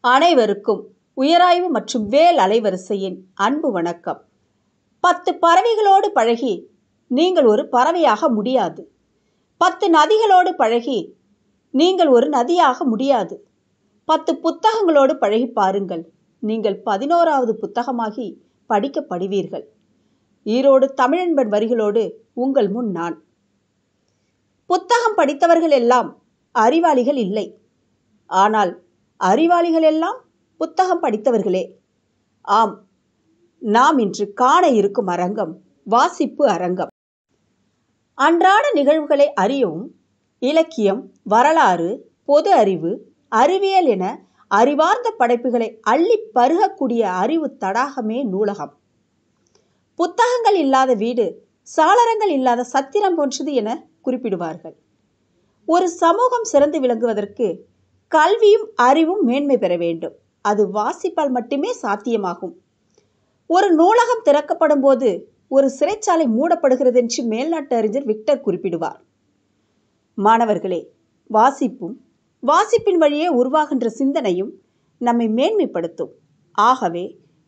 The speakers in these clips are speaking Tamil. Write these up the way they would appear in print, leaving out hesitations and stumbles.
அனைவருக்கும் உயராய்வு மற்றும் வேல் அலைவரிசையின் அன்பு வணக்கம். 10 பறவைகளோடு பழகி நீங்கள் ஒரு பறவையாக முடியாது. 10 நதிகளோடு பழகி நீங்கள் ஒரு நதியாக முடியாது. 10 புத்தகங்களோடு பழகி பாருங்கள், நீங்கள் 11வது புத்தகமாகி படிக்கப்படுவீர்கள். ஈரோடு தமிழன்பன் வரிகளோடு உங்கள் முன் நான். புத்தகம் படித்தவர்கள் எல்லாம் அறிவாளிகள் இல்லை, ஆனால் அறிவாளிகள் எல்லாம் புத்தகம் படித்தவர்களே. ஆம், நாம் இன்று காண இருக்கும் அரங்கம் வாசிப்பு அரங்கம். அன்றாட நிகழ்வுகளை அறியவும் இலக்கியம், வரலாறு, பொது அறிவு, அறிவியல் என அறிவார்ந்த படைப்புகளை அள்ளி பருகக்கூடிய அறிவு தடாகமே நூலகம். புத்தகங்கள் இல்லாத வீடு சாளரங்கள் இல்லாத சத்திரம் போன்றது என குறிப்பிடுவார்கள். ஒரு சமூகம் சிறந்து விளங்குவதற்கு கல்வியும் அறிவும் மேன்மை பெற வேண்டும். அது வாசிப்பால் மட்டுமே சாத்தியமாகும். ஒரு நூலகம் திறக்கப்படும் போது ஒரு சிறைச்சாலை மூடப்படுகிறது என்று மேல்நாட்டு அறிஞர் விக்டர் குறிப்பிடுவார். மாணவர்களே, வாசிப்பின் வழியே உருவாகின்ற சிந்தனையும் நம்மை மேன்மைப்படுத்தும். ஆகவே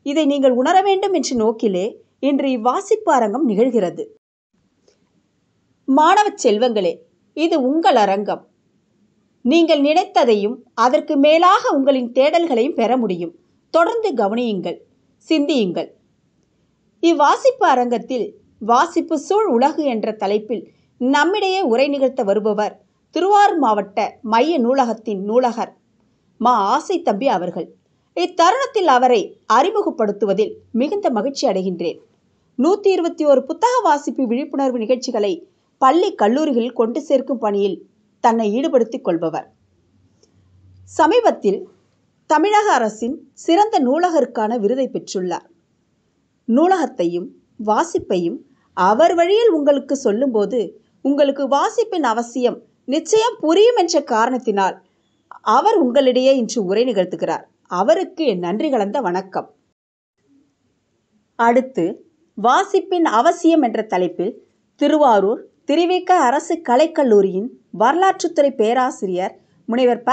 இதை நீங்கள் உணர வேண்டும் என்ற நோக்கிலே இன்று இவ்வாசிப்பு அரங்கம் நிகழ்கிறது. மாணவ செல்வங்களே, இது உங்கள் அரங்கம். நீங்கள் நினைத்ததையும் அதற்கு மேலாக உங்களின் தேடல்களையும் பெற முடியும். தொடர்ந்து கவனியுங்கள், சிந்தியுங்கள். இவ்வாசிப்பு அரங்கத்தில் வாசிப்பு சூழ் உலகு என்ற தலைப்பில் நம்மிடையே உரை நிகழ்த்த வருபவர் திருவாரூர் மாவட்ட மைய நூலகத்தின் நூலகர் மா ஆசை தம்பி அவர்கள். இத்தருணத்தில் அவரை அறிமுகப்படுத்துவதில் மிகுந்த மகிழ்ச்சி அடைகின்றேன். 121 புத்தக வாசிப்பு விழிப்புணர்வு நிகழ்ச்சிகளை பள்ளி கல்லூரிகளில் கொண்டு சேர்க்கும் பணியில் தன்னை ஈடுபடுத்திக் கொள்பவர். சமீபத்தில் தமிழக அரசின் சிறந்த நூலகருக்கான விருதை பெற்றுள்ளார். நூலகத்தையும் வாசிப்பையும் அவர் வழியில் உங்களுக்கு சொல்லும்போது உங்களுக்கு வாசிப்பின் அவசியம் நிச்சயம் புரியும் என்ற காரணத்தினால் அவர் உங்களிடையே இன்று உரை நிகழ்த்துகிறார். அவருக்கு என் நன்றி கலந்த வணக்கம். அடுத்து வாசிப்பின் அவசியம் என்ற தலைப்பில் திருவாரூர் திருவிக அரசு கலைக்கல்லூரியின் வரலாற்றுத்துறை பேராசிரியர் முனைவர் ப.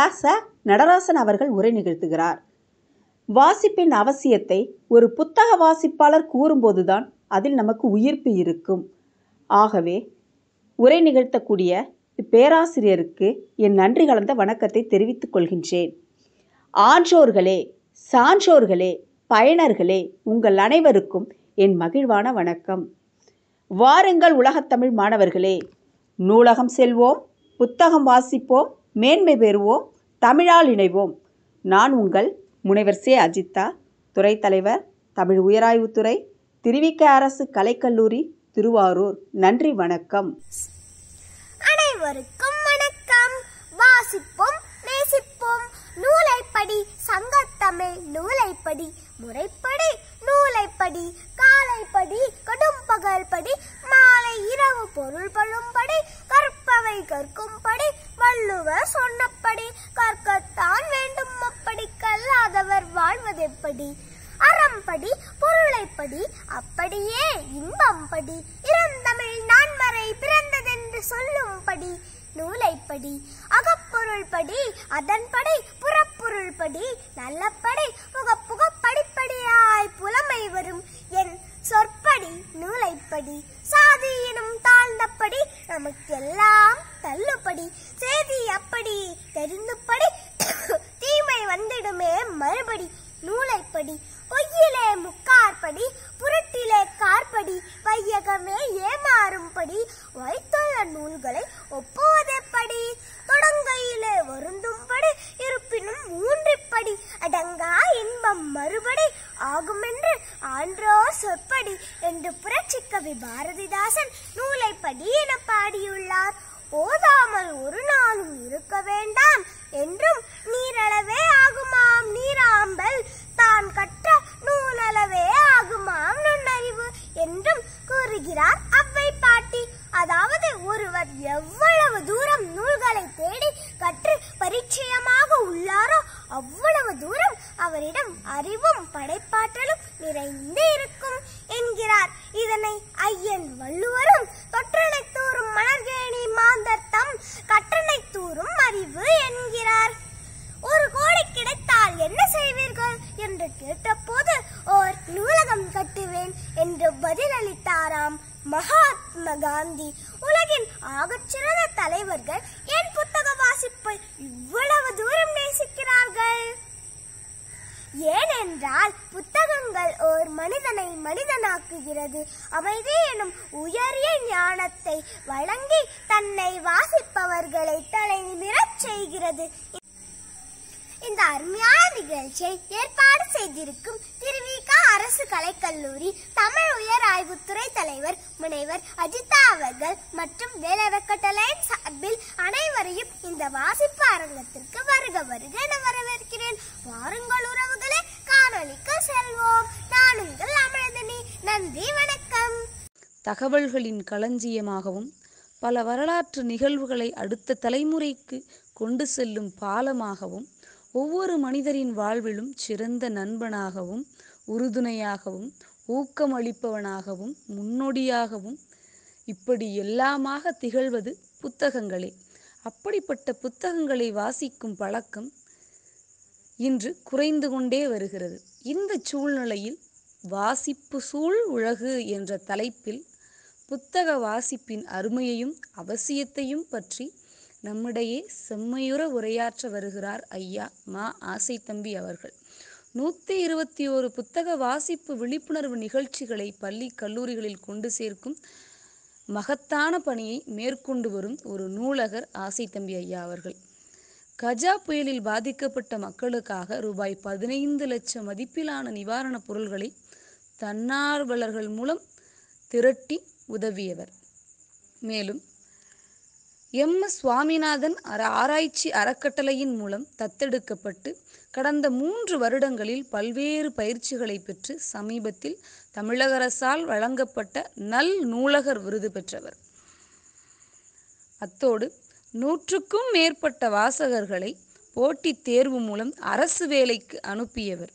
நடராசன் அவர்கள் உரை நிகழ்த்துகிறார். வாசிப்பின் அவசியத்தை ஒரு புத்தக வாசிப்பாளர் கூறும்போதுதான் அதில் நமக்கு உயிர்ப்பு இருக்கும். ஆகவே உரை நிகழ்த்தக்கூடிய இப்பேராசிரியருக்கு என் நன்றி கலந்த வணக்கத்தை தெரிவித்துக் கொள்கின்றேன். ஆன்றோர்களே, சான்றோர்களே, பயனர்களே, உங்கள் அனைவருக்கும் என் மகிழ்வான வணக்கம். வாருங்கள் உலகத்தமிழ் மாணவர்களே, நூலகம் செல்வோம், புத்தகம் வாசிப்போம், மேன்மை பெறுவோம், தமிழால் இணைவோம். நான் உங்கள் முனைவர் சே. அஜித்தா, துறை தலைவர், தமிழ் உயராய்வுத்துறை, திருவிக அரசு கலைக்கல்லூரி, திருவாரூர். நன்றி, வணக்கம். அனைவருக்கும் வணக்கம். வாசிப்போம், நேசிப்போம், நூலைப்படி, சங்கத்தமிழ் நூலைப்படி, முறைப்படி நூலைப்படி, காலைப்படி, கடும் பகல் படி, மாலை இரவு பொருள் பழும்படி, கற்பவை கற்கும்படி, வள்ளுவர் சொன்னபடி, கற்கத்தான் வேண்டும் அப்படி, கல்லாதவர் வாழ்வதெப்படி, அறம்படி, பொருளைப்படி, அப்படியே இன்பம்படி, இறந்தமிழ் நான்மறை பிறந்ததென்று சொல்லும்படி, நூலைப்படி, அகப்பொருள் படி, அதன்படி, புறப்பொருள் படி, நல்லபடி, புக படிப்படியாய் புலமை வரும் என் சொற்படி, நூலைப்படி, சாதி எனும் தாழ்ந்தபடி, நமக்கெல்லாம் தள்ளுபடி, சேதி அப்படி தெரிந்துபடி, தீமை வந்திடுமே மறுபடி, நூலைப்படி, பொய்யிலே முக்கார்படி, புரட்டிலே கார்படி, வையகமே ஏமாறும்படி, வைத்துள்ள நூல்களை ஒப்புவதெப்படி, தொடங்கையிலே வருந்தும்படி, இருப்பினும் ஊன்றிப்படி, அடங்கா இன்பம் மறுபடி, ஆகுமென்று ஆன்றோர் சொற்படி என்று புரட்சிக்கவி பாரதிதாசன் நூலைப்படி என பாடியுள்ளார். ஓதாமல் ஒரு நாளும் இருக்க வேண்டாம் என்றும், நீரளவே ஆகுமாம் நீராம்பல், தான் கற்ற நூலளவே ஆகுமாம் நுண்ணறிவு என்றும் கூறுகிறார் அவ்வை பாட்டி. அதாவது ஒருவர் எவ்வளவு தூரம் நூல்களை தேடி கற்று பரிச்சயமாக உள்ளாரோ அவ்வளவு தூரம் அவரிடம் அறிவும் படைப்பாற்றலும் நிறைந்து இருக்கும் என்கிறார். இதனை ஐயன் வள்ளுவரும் தொற்றனை தூறும் மலர்கேணி மாந்தர் தம் கற்றனை தூறும் அறிவு என்கிறார். 1 கோடி கிடைத்தால் என்ன செய்வீர்கள் என்று கேட்டபோது ஓர் நூலகம் கட்டுவேன் என்று பதிலளித்தாராம் மகாத்மா காந்தி. உலகின் ஆகச்சிறந்த தலைவர்கள் என் புத்தக வாசிப்பை இவ்வளவு தூரம் நேசிக்கிறார்கள். ஏனென்றால் புத்தகங்கள் ஓர் மனிதனை மனிதனாக்குகிறது. அமைதி எனும் உயரிய ஞானத்தை வழங்கி தன்னை வாசிப்பவர்களை தலை நிமிரச் செய்கிறது. இந்த அருமையான நிகழ்ச்சியை ஏற்பாடு செய்திருக்கும் திருவிக அரசு கலைக்கல்லூரி தமிழ் உயர் ஆய்வுத்துறை தலைவர் முனைவர் அஜிதா அவர்கள் மற்றும் வேலவக்கட்டளையின் சார்பில் அனைவரையும் இந்த வாசிப்பு அரங்கத்திற்கு வருக வருக என வரவேற்கிறேன். வாருங்கள் உறவுகளே, காணொளிக்கு செல்வோம். நான் உங்கள் அமிர்தினி. நன்றி, வணக்கம். தகவல்களின் களஞ்சியமாகவும் பல வரலாற்று நிகழ்வுகளை அடுத்த தலைமுறைக்கு கொண்டு செல்லும் பாலமாகவும் ஒவ்வொரு மனிதரின் வாழ்விலும் சிறந்த நண்பனாகவும் உறுதுணையாகவும் ஊக்கமளிப்பவனாகவும் முன்னோடியாகவும் இப்படி எல்லாமாக திகழ்வது புத்தகங்களே. அப்படிப்பட்ட புத்தகங்களை வாசிக்கும் பழக்கம் இன்று குறைந்து கொண்டே வருகிறது. இந்த சூழ்நிலையில் வாசிப்பு சூழ் உலகு என்ற தலைப்பில் புத்தக வாசிப்பின் அருமையையும் அவசியத்தையும் பற்றி நம்மிடையே செம்மையுற உரையாற்ற வருகிறார் ஐயா மா ஆசைத்தம்பி அவர்கள். 121 புத்தக வாசிப்பு விழிப்புணர்வு நிகழ்ச்சிகளை பள்ளி கல்லூரிகளில் கொண்டு சேர்க்கும் மகத்தான பணியை மேற்கொண்டு வரும் ஒரு நூலகர் ஆசைத்தம்பி ஐயா அவர்கள். கஜா புயலில் பாதிக்கப்பட்ட மக்களுக்காக ரூபாய் 15 லட்சம் மதிப்பிலான நிவாரணப் பொருள்களை தன்னார்வலர்கள் மூலம் திரட்டி உதவியவர். மேலும் MS சுவாமிநாதன் ஆராய்ச்சி அறக்கட்டளையின் மூலம் தத்தெடுக்கப்பட்டு கடந்த 3 வருடங்களில் பல்வேறு பயிற்சிகளை பெற்று சமீபத்தில் தமிழக அரசால் வழங்கப்பட்ட நல் நூலகர் விருது பெற்றவர். அத்தோடு 100க்கும் மேற்பட்ட வாசகர்களை போட்டித் தேர்வு மூலம் அரசு வேலைக்கு அனுப்பியவர்.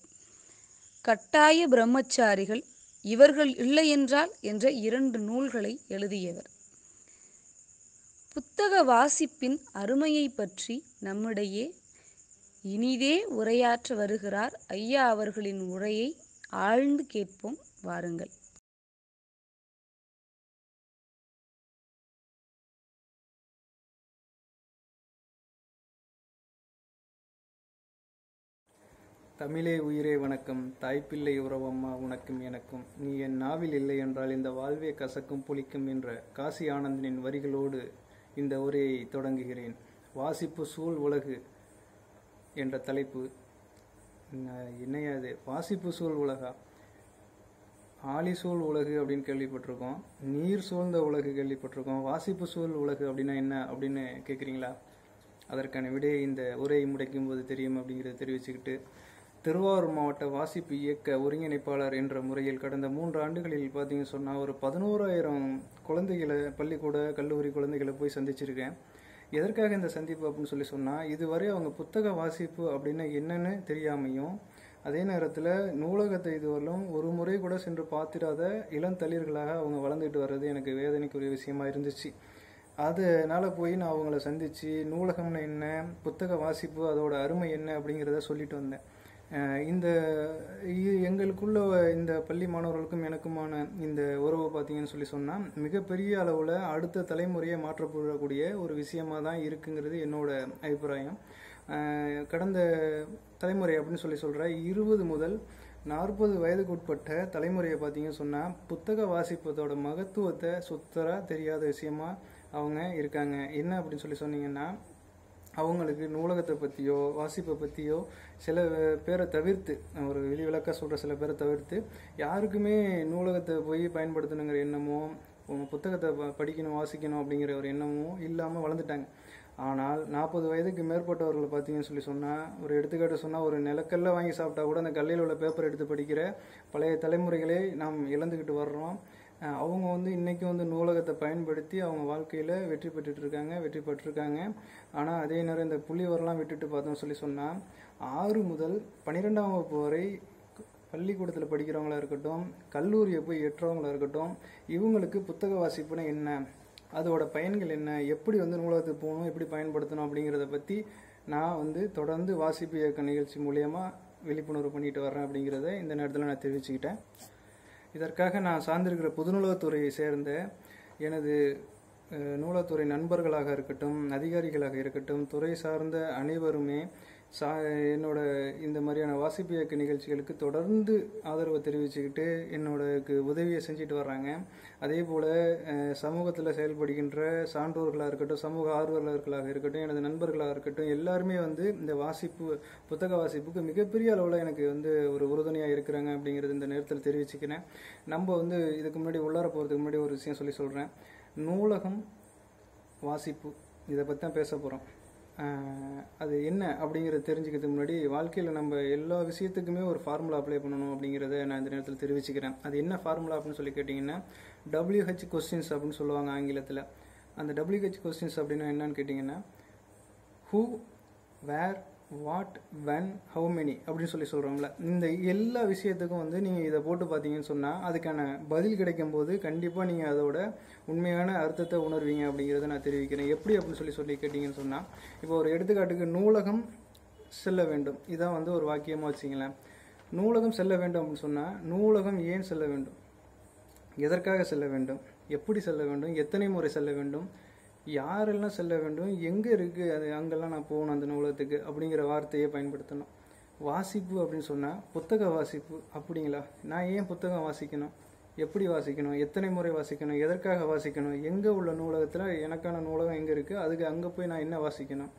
கட்டாய பிரம்மச்சாரிகள், இவர்கள் இல்லையென்றால் என்ற 2 நூல்களை எழுதியவர். புத்தக வாசிப்பின் அருமையை பற்றி நம்மிடையே இனிதே உரையாற்ற வருகிறார் ஐயா அவர்களின் உரையை ஆழ்ந்து கேட்போம். வாருங்கள். தமிழே உயிரே வணக்கம். தாய்ப்பிள்ளை உறவம்மா உனக்கும் எனக்கும். நீ என் நாவில் இல்லை என்றால் இந்த வாழ்வே கசக்கும் புளிக்கும் என்ற காசி ஆனந்தனின் வரிகளோடு இந்த உரையை தொடங்குகிறேன். வாசிப்பு சூழ் உலகு என்ற தலைப்பு. என்னையாது வாசிப்பு சூழ் உலகா? ஆழி சூழ் உலகு அப்படின்னு கேள்விப்பட்டிருக்கோம், நீர் சூழ்ந்த உலகு கேள்விப்பட்டிருக்கோம். வாசிப்பு சூழ் உலகு அப்படின்னா என்ன அப்படின்னு கேட்குறீங்களா? அதற்கான விடையை இந்த உரையை முடிக்கும் போது தெரியும் அப்படிங்கிறத தெரிவிச்சுக்கிட்டு, திருவாரூர் மாவட்ட வாசிப்பு இயக்க ஒருங்கிணைப்பாளர் என்ற முறையில் கடந்த 3 ஆண்டுகளில் பார்த்தீங்கன்னு சொன்னால் ஒரு 11,000 குழந்தைகளை, பள்ளிக்கூட கல்லூரி குழந்தைகளை போய் சந்திச்சிருக்கேன். எதற்காக இந்த சந்திப்பு அப்படின்னு சொன்னால், இதுவரை அவங்க புத்தக வாசிப்பு அப்படின்னு என்னன்னு தெரியாமையும், அதே நேரத்தில் நூலகத்தை இதுவரையும் ஒரு முறை கூட சென்று பார்த்திடாத இளந்தளிர்களாக அவங்க வளர்ந்துட்டு வர்றது எனக்கு வேதனைக்குரிய விஷயமா இருந்துச்சு. அதனால போய் நான் அவங்கள சந்தித்து நூலகம்னு என்ன, புத்தக வாசிப்பு அதோட அருமை என்ன அப்படிங்கிறத சொல்லிட்டு வந்தேன். எங்களுக்குள்ள இந்த பள்ளி மாணவர்களுக்கும் எனக்குமான இந்த உறவு பார்த்தீங்கன்னு சொன்னால் மிகப்பெரிய அளவில் அடுத்த தலைமுறையை மாற்றப்படக்கூடிய ஒரு விஷயமா தான் இருக்குங்கிறது என்னோட அபிப்பிராயம். கடந்த தலைமுறை அப்படின்னு சொல்கிற 20 முதல் 40 வயதுக்கு உட்பட்ட தலைமுறையை பார்த்தீங்கன்னு சொன்னால் புத்தக வாசிப்பதோட மகத்துவத்தை சுத்தராக தெரியாத விஷயமா அவங்க இருக்காங்க. என்ன அப்படின்னு சொன்னீங்கன்னா, அவங்களுக்கு நூலகத்தை பற்றியோ வாசிப்பை பற்றியோ சில பேரை தவிர்த்து, ஒரு விதிவிலக்காக சொல்கிற சில பேரை தவிர்த்து யாருக்குமே நூலகத்தை போய் பயன்படுத்தணுங்கிற எண்ணமோ புத்தகத்தை படிக்கணும் வாசிக்கணும் அப்படிங்கிற ஒரு எண்ணமும் இல்லாமல் வளர்ந்துட்டாங்க. ஆனால் 40 வயதுக்கு மேற்பட்டவர்களை பார்த்தீங்கன்னு சொன்னால், ஒரு எடுத்துக்காட்டு சொன்னால், ஒரு நிலக்கல்ல வாங்கி சாப்பிட்டா கூட அந்த கல்லில் உள்ள பேப்பர் எடுத்து படிக்கிற பழைய தலைமுறைகளே நாம் இழந்துக்கிட்டு வர்றோம். அவங்க இன்றைக்கி நூலகத்தை பயன்படுத்தி அவங்க வாழ்க்கையில் வெற்றி பெற்றிருக்காங்க. ஆனால் அதே நேரம் இந்த புள்ளிவரெலாம் விட்டுட்டு பார்த்தோம்னு சொன்னால் 6 முதல் 12ஆம் வகுப்பு வரை பள்ளிக்கூடத்தில் படிக்கிறவங்களா இருக்கட்டும், கல்லூரியை போய் ஏற்றவங்களா இருக்கட்டும், இவங்களுக்கு புத்தக வாசிப்புனா என்ன, அதோட பயன்கள் என்ன, எப்படி நூலகத்துக்கு போகணும், எப்படி பயன்படுத்தணும் அப்படிங்கிறத பற்றி நான் வந்து தொடர்ந்து வாசிப்பு இயக்க நிகழ்ச்சி மூலயமா விழிப்புணர்வு பண்ணிட்டு வர்றேன் அப்படிங்கிறத இந்த நேரத்தில் நான் தெரிவிச்சுக்கிட்டேன். இதற்காக நான் சார்ந்திருக்கிற பொதுநூலகத்துறையை சேர்ந்த எனது நூலகத்துறை நண்பர்களாக இருக்கட்டும், அதிகாரிகளாக இருக்கட்டும், துறை சார்ந்த அனைவருமே என்னோட இந்த மாதிரியான வாசிப்பு இயக்க நிகழ்ச்சிகளுக்கு தொடர்ந்து ஆதரவை தெரிவிச்சுக்கிட்டு என்னோட உதவியை செஞ்சுட்டு வர்றாங்க. அதே போல் சமூகத்தில் செயல்படுகின்ற சான்றோர்களாக இருக்கட்டும், சமூக ஆர்வலர்களாக இருக்கட்டும், எனது நண்பர்களாக இருக்கட்டும், எல்லாருமே வந்து இந்த புத்தக வாசிப்புக்கு மிகப்பெரிய அளவில் எனக்கு வந்து ஒரு உறுதுணையாக இருக்கிறாங்க அப்படிங்கிறது இந்த நேரத்தில் தெரிவிச்சுக்கிறேன். நம்ம வந்து இதுக்கு முன்னாடி உள்ளார போகிறதுக்கு முன்னாடி ஒரு விஷயம் சொல்கிறேன். நூலகம், வாசிப்பு இதை பற்றி தான் பேச போகிறோம். அது என்ன அப்படிங்கிறத தெரிஞ்சுக்கிறதுக்கு முன்னாடி வாழ்க்கையில் நம்ம எல்லா விஷயத்துக்குமே ஒரு ஃபார்முலா அப்ளை பண்ணணும் அப்படிங்கிறத நான் இந்த நேரத்தில் தெரிவிச்சுக்கிறேன். அது என்ன ஃபார்முலா அப்படின்னு சொல்லி கேட்டிங்கன்னா WH கொஸ்டின்ஸ் அப்படின்னு சொல்லுவாங்க ஆங்கிலத்தில். அந்த WH கொஸ்டின்ஸ் அப்படின்னா என்னன்னு கேட்டிங்கன்னா who, where, what, when, how many அப்படின்னு சொல்லி சொல்கிறோம்ல. இந்த எல்லா விஷயத்துக்கும் வந்து நீங்கள் இதை போட்டு பார்த்தீங்கன்னு சொன்னால் அதுக்கான பதில் கிடைக்கும் போது கண்டிப்பாக நீங்கள் அதோட உண்மையான அர்த்தத்தை உணர்வீங்க அப்படிங்கிறத நான் தெரிவிக்கிறேன். எப்படி அப்படின்னு சொல்லி கேட்டிங்கன்னு சொன்னால், இப்போ ஒரு எடுத்துக்காட்டுக்கு நூலகம் செல்ல வேண்டும், இதான் வந்து ஒரு வாக்கியமாக வச்சிங்களேன். நூலகம் செல்ல வேண்டும் அப்படின்னு சொன்னால் நூலகம் ஏன் செல்ல வேண்டும், எதற்காக செல்ல வேண்டும், எப்படி செல்ல வேண்டும், எத்தனை முறை செல்ல வேண்டும், யாரெல்லாம் செல்ல வேண்டும், எங்கே இருக்குது அது, அங்கெல்லாம் நான் போகணும் அந்த நூலகத்துக்கு அப்படிங்கிற வார்த்தையை பயன்படுத்தணும். வாசிப்பு அப்படின்னு சொன்னால் புத்தக வாசிப்பு அப்படிங்களா, நான் ஏன் புத்தகம் வாசிக்கணும், எப்படி வாசிக்கணும், எத்தனை முறை வாசிக்கணும், எதற்காக வாசிக்கணும், எங்கே உள்ள நூலகத்தில் எனக்கான நூலகம் எங்கே இருக்குது, அதுக்கு அங்கே போய் நான் என்ன வாசிக்கணும்,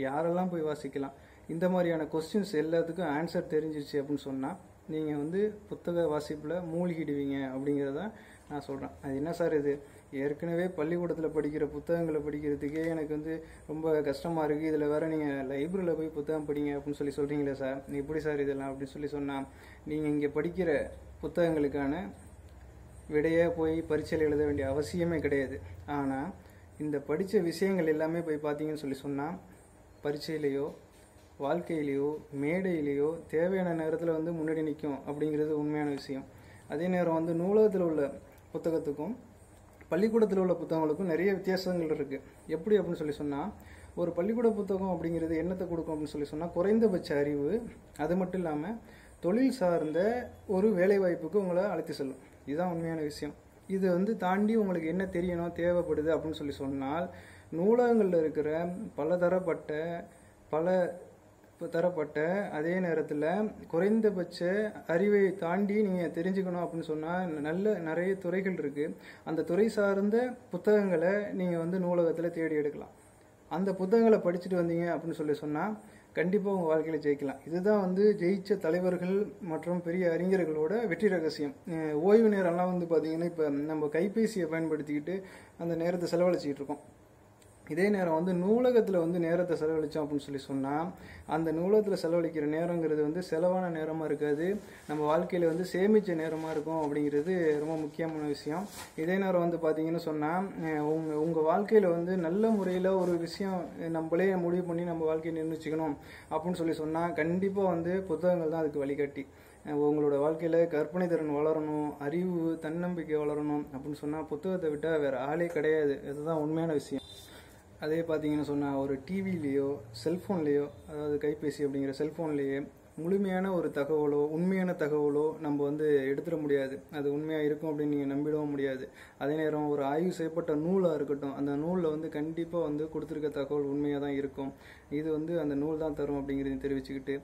யாரெல்லாம் போய் வாசிக்கலாம், இந்த மாதிரியான கொஸ்டின்ஸ் எல்லாத்துக்கும் ஆன்சர் தெரிஞ்சிச்சு அப்படின்னு சொன்னால் நீங்கள் வந்து புத்தக வாசிப்பில் மூழ்கிடுவீங்க அப்படிங்கிறத நான் சொல்கிறேன். அது என்ன சார் இது, ஏற்கனவே பள்ளிக்கூடத்தில் படிக்கிற புத்தகங்களை படிக்கிறதுக்கே எனக்கு வந்து ரொம்ப கஷ்டமாக இருக்குது, இதில் வேறு நீங்கள் லைப்ரரியில் போய் புத்தகம் படிங்க அப்படின்னு சொல்கிறீங்களே சார், எப்படி சார் இதெல்லாம் அப்படின்னு சொன்னால், நீங்கள் இங்கே படிக்கிற புத்தகங்களுக்கான விடையே போய் பரீட்சையில் எழுத வேண்டிய அவசியமே கிடையாது. ஆனால் இந்த படித்த விஷயங்கள் எல்லாமே போய் பார்த்தீங்கன்னு சொன்னால் பரீட்சையிலையோ வாழ்க்கையிலையோ மேடையிலையோ தேவையான நேரத்தில் வந்து முன்னாடி நிற்கும் அப்படிங்கிறது உண்மையான விஷயம். அதே நேரம் வந்து நூலகத்தில் உள்ள புத்தகத்துக்கும் பள்ளிக்கூடத்தில் உள்ள புத்தகங்களுக்கும் நிறைய வித்தியாசங்கள் இருக்குது. எப்படி அப்படின்னு சொன்னால், ஒரு பள்ளிக்கூட புத்தகம் அப்படிங்கிறது என்னத்தை கொடுக்கும் அப்படின்னு சொன்னால் குறைந்தபட்ச அறிவு, அது மட்டும் இல்லாமல் தொழில் சார்ந்த ஒரு வேலைவாய்ப்புக்கு உங்களை அழைத்து செல்லும். இதுதான் உண்மையான விஷயம். இது வந்து தாண்டி உங்களுக்கு என்ன தெரியணும், தேவைப்படுது அப்படின்னு சொன்னால் நூலகங்களில் இருக்கிற பல தரப்பட்ட அதே நேரத்தில் குறைந்தபட்ச அறிவை தாண்டி நீங்கள் தெரிஞ்சுக்கணும் அப்படின்னு சொன்னால் நிறைய துறைகள் இருக்குது. அந்த துறை சார்ந்த புத்தகங்களை நீங்கள் வந்து நூலகத்தில் தேடி எடுக்கலாம். அந்த புத்தகங்களை படிச்சுட்டு வந்தீங்க அப்படின்னு சொன்னால் கண்டிப்பாக உங்கள் வாழ்க்கையில் ஜெயிக்கலாம். இதுதான் வந்து ஜெயிச்ச தலைவர்கள் மற்றும் பெரிய அறிஞர்களோட வெற்றி ரகசியம். ஓய்வு நேரம்லாம் வந்து பார்த்தீங்கன்னா இப்போ நம்ம கைபேசியை பயன்படுத்திக்கிட்டு அந்த நேரத்தை செலவழிச்சிக்கிட்டு இருக்கோம். இதே நேரம் வந்து நூலகத்தில் வந்து நேரத்தை செலவழித்தோம் அப்படின்னு சொன்னால் அந்த நூலகத்தில் செலவழிக்கிற நேரங்கிறது வந்து செலவான நேரமாக இருக்காது, நம்ம வாழ்க்கையில் வந்து சேமித்த நேரமாக இருக்கும் அப்படிங்கிறது ரொம்ப முக்கியமான விஷயம். இதே நேரம் வந்து பார்த்தீங்கன்னு சொன்னால் உங்கள் வாழ்க்கையில் வந்து நல்ல முறையில் ஒரு விஷயம் நம்மளே முடிவு பண்ணி நம்ம வாழ்க்கையை நிர்ணயிச்சுக்கணும் அப்படின்னு சொன்னால் கண்டிப்பாக வந்து புத்தகங்கள் தான் அதுக்கு வழிகாட்டி. உங்களோட வாழ்க்கையில் கற்பனை திறன் வளரணும், அறிவு தன்னம்பிக்கை வளரணும் அப்படின்னு சொன்னால் புத்தகத்தை விட்டால் வேறு ஆளே கிடையாது. இதுதான் உண்மையான விஷயம். அதே பார்த்தீங்கன்னு சொன்னால் ஒரு டிவிலேயோ செல்ஃபோன்லேயோ, அதாவது கைபேசி அப்படிங்கிற செல்ஃபோன்லேயே முழுமையான ஒரு தகவலோ உண்மையான தகவலோ நம்ம வந்து எடுத்துட முடியாது. அது உண்மையாக இருக்கும் அப்படின்னு நீங்கள் நம்பிடவும் முடியாது. அதே நேரம் ஒரு ஆய்வு செய்யப்பட்ட நூலாக இருக்கட்டும், அந்த நூலில் வந்து கண்டிப்பாக வந்து கொடுத்துருக்க தகவல் உண்மையாக தான் இருக்கும். இது வந்து அந்த நூல் தான் தரும் அப்படிங்கிறதையும் தெரிவிச்சுக்கிட்டு,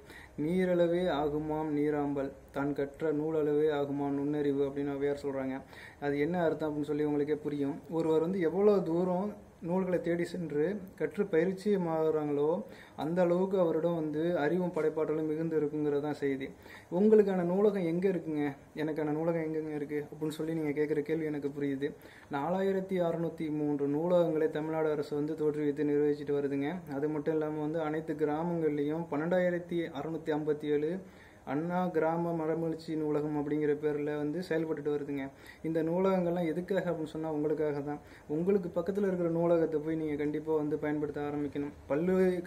நீரளவே ஆகுமாம் நீராம்பல், தான் கற்ற நூலளவே ஆகுமாம் நுண்ணறிவு அப்படின்னு அவ்வையார் சொல்கிறாங்க. அது என்ன அர்த்தம் அப்படின்னு சொல்லி உங்களுக்கே புரியும். ஒருவர் வந்து எவ்வளோ தூரம் நூல்களை தேடி சென்று கற்று பயிற்சியமாகறாங்களோ அந்த அளவுக்கு அவரிடம் வந்து அறிவும் படைப்பாற்றலும் மிகுந்து இருக்குங்கிறது தான் செய்தி. உங்களுக்கான நூலகம் எங்கே இருக்குங்க, எனக்கான நூலகம் எங்கெங்க இருக்குது அப்படின்னு சொல்லி நீங்கள் கேட்குற கேள்வி எனக்கு புரியுது. 4603 நூலகங்களை தமிழ்நாடு அரசு வந்து தோற்றுவித்து நிர்வகிச்சுட்டு வருதுங்க. அது மட்டும் இல்லாமல் வந்து அனைத்து கிராமங்கள்லேயும் 12657 அண்ணா கிராம மரமலர்ச்சி நூலகம் அப்படிங்கிற பேரில் வந்து செயல்பட்டுட்டு வருதுங்க. இந்த நூலகங்கள்லாம் எதுக்காக அப்படின்னு சொன்னால் உங்களுக்காக தான். உங்களுக்கு பக்கத்தில் இருக்கிற நூலகத்தை போய் நீங்கள் கண்டிப்பாக வந்து பயன்படுத்த ஆரம்பிக்கணும்.